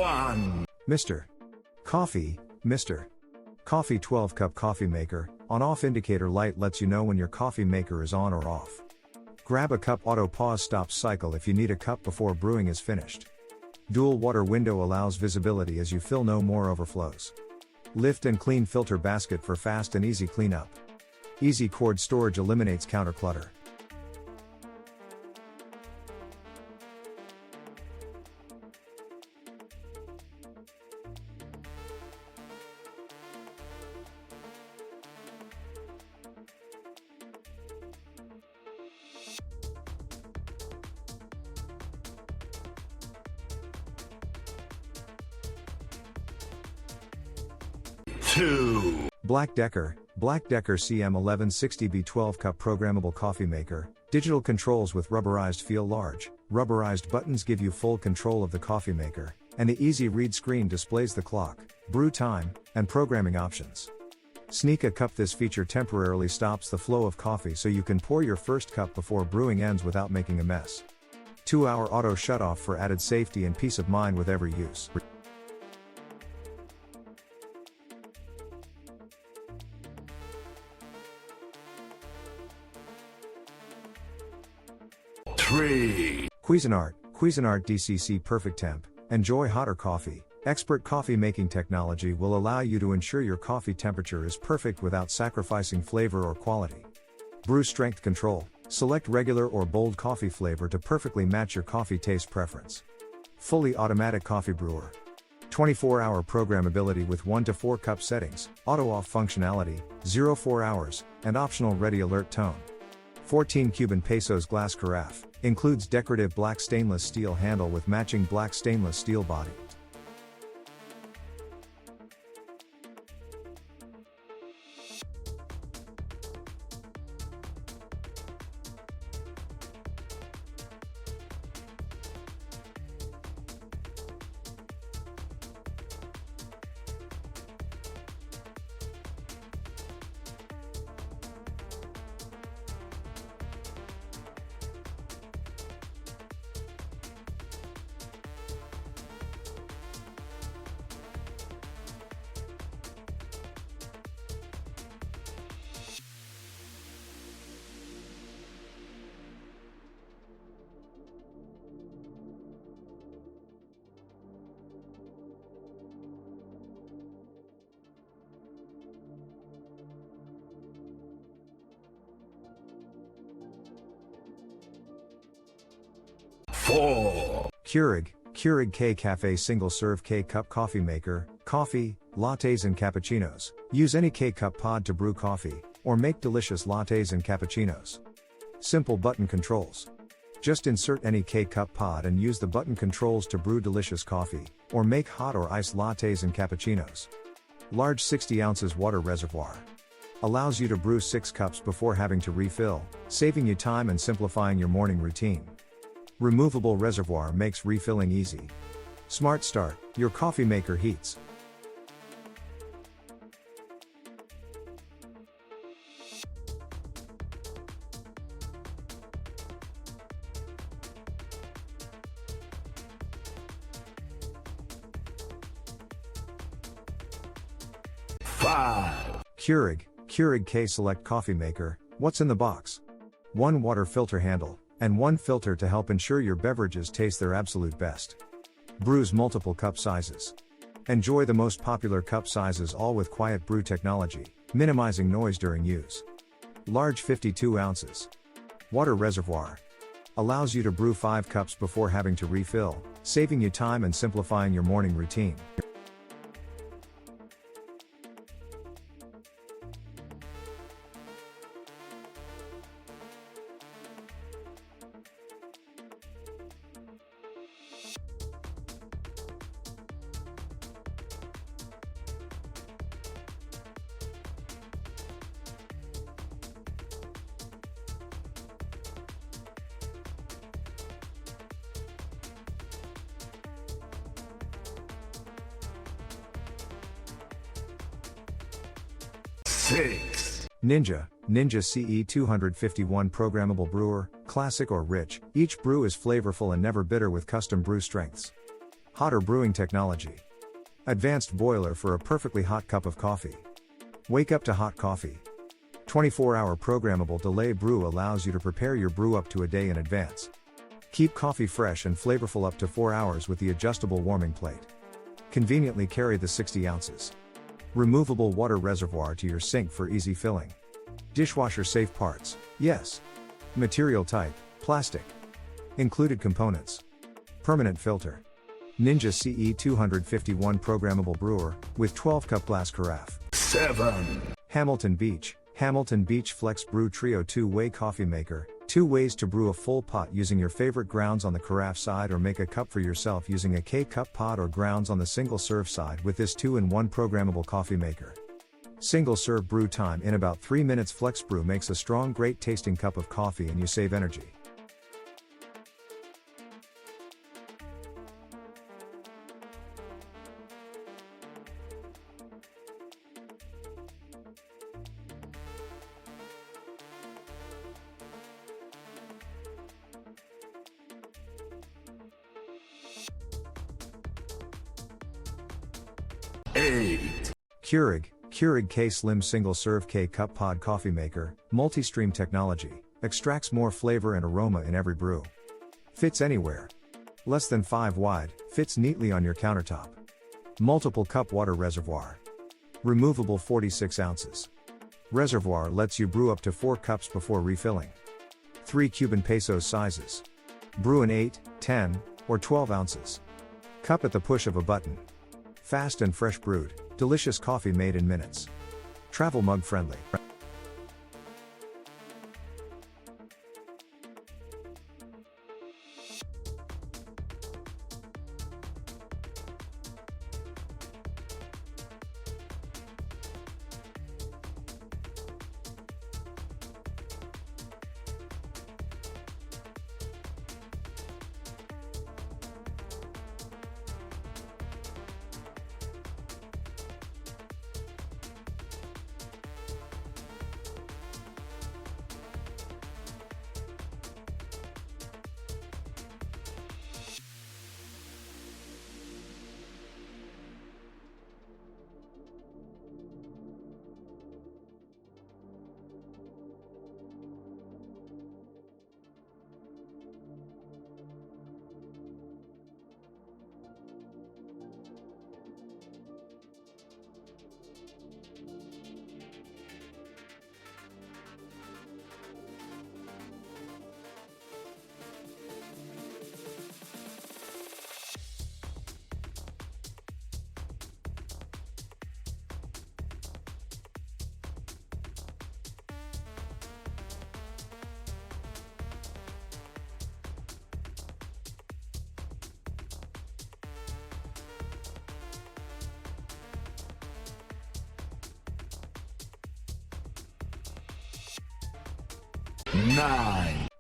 1. Mr. Coffee, Mr. Coffee 12-cup coffee maker, on-off indicator light lets you know when your coffee maker is on or off. Grab a cup auto pause stops cycle if you need a cup before brewing is finished. Dual water window allows visibility as you fill, no more overflows. Lift and clean filter basket for fast and easy cleanup. Easy cord storage eliminates counter clutter. Black+Decker CM1160B 12-cup programmable coffee maker, digital controls with rubberized feel. Large, rubberized buttons give you full control of the coffee maker, and the easy read screen displays the clock, brew time, and programming options. Sneak a cup. This feature temporarily stops the flow of coffee so you can pour your first cup before brewing ends without making a mess. 2-hour auto shutoff for added safety and peace of mind with every use. Cuisinart DCC Perfectemp. Enjoy hotter coffee. Expert coffee making technology will allow you to ensure your coffee temperature is perfect without sacrificing flavor or quality. Brew strength control. Select regular or bold coffee flavor to perfectly match your coffee taste preference. Fully automatic coffee brewer. 24-hour programmability with 1 to 4 cup settings, auto off functionality, 0-4 hours, and optional ready alert tone. 14 Cuban pesos glass carafe. Includes decorative black stainless steel handle with matching black stainless steel body. Keurig K-Cafe single-serve K-Cup coffee maker, coffee, lattes and cappuccinos. Use any K-Cup pod to brew coffee, or make delicious lattes and cappuccinos. Simple button controls. Just insert any K-Cup pod and use the button controls to brew delicious coffee, or make hot or iced lattes and cappuccinos. Large 60 ounces water reservoir. Allows you to brew 6 cups before having to refill, saving you time and simplifying your morning routine. Removable reservoir makes refilling easy. Smart Start, your coffee maker heats. Keurig K-Select coffee maker. What's in the box? 1 water filter handle, and 1 filter to help ensure your beverages taste their absolute best. Brews multiple cup sizes. Enjoy the most popular cup sizes, all with quiet brew technology, minimizing noise during use. Large 52 ounces. Water reservoir. Allows you to brew 5 cups before having to refill, saving you time and simplifying your morning routine. Ninja CE251 Programmable Brewer, classic or rich, each brew is flavorful and never bitter with custom brew strengths. Hotter brewing technology. Advanced boiler for a perfectly hot cup of coffee. Wake up to hot coffee. 24-hour programmable delay brew allows you to prepare your brew up to a day in advance. Keep coffee fresh and flavorful up to 4 hours with the adjustable warming plate. Conveniently carry the 60 ounces. Removable water reservoir to your sink for easy filling. Dishwasher safe parts. Yes. Material type, plastic. Included components. Permanent filter. Ninja CE 251 programmable brewer, with 12-cup glass carafe. 7. Hamilton Beach FlexBrew Trio 2-way coffee maker. 2 ways to brew a full pot using your favorite grounds on the carafe side or make a cup for yourself using a K-cup pot or grounds on the single-serve side with this 2-in-1 programmable coffee maker. Single-serve brew time in about 3 minutes. FlexBrew makes a strong, great-tasting cup of coffee and you save energy. Keurig K Slim Single Serve K Cup Pod Coffee Maker, multi-stream technology, extracts more flavor and aroma in every brew. Fits anywhere. Less than 5 wide, fits neatly on your countertop. Multiple cup water reservoir. Removable 46 ounces. Reservoir lets you brew up to 4 cups before refilling. 3 Cuban pesos sizes. Brew in 8, 10, or 12 ounces. Cup at the push of a button. Fast and fresh brewed, delicious coffee made in minutes. Travel mug friendly.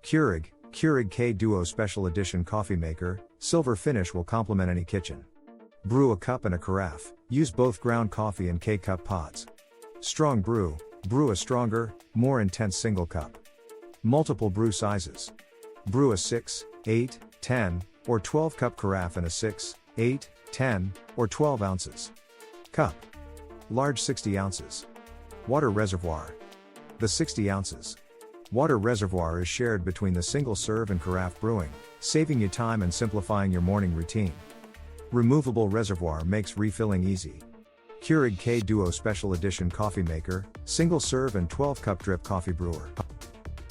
Keurig K Duo Special Edition Coffee Maker, silver finish will complement any kitchen. Brew a cup and a carafe, use both ground coffee and K-cup pods. Strong brew, brew a stronger, more intense single cup. Multiple brew sizes. Brew a 6, 8, 10, or 12 cup carafe in a 6, 8, 10, or 12 ounces. Cup. Large 60 ounces. Water reservoir. The 60 ounces. Water reservoir is shared between the single serve and carafe brewing, saving you time and simplifying your morning routine. Removable reservoir makes refilling easy. Keurig K Duo Special Edition Coffee Maker, single serve and 12 cup drip coffee brewer.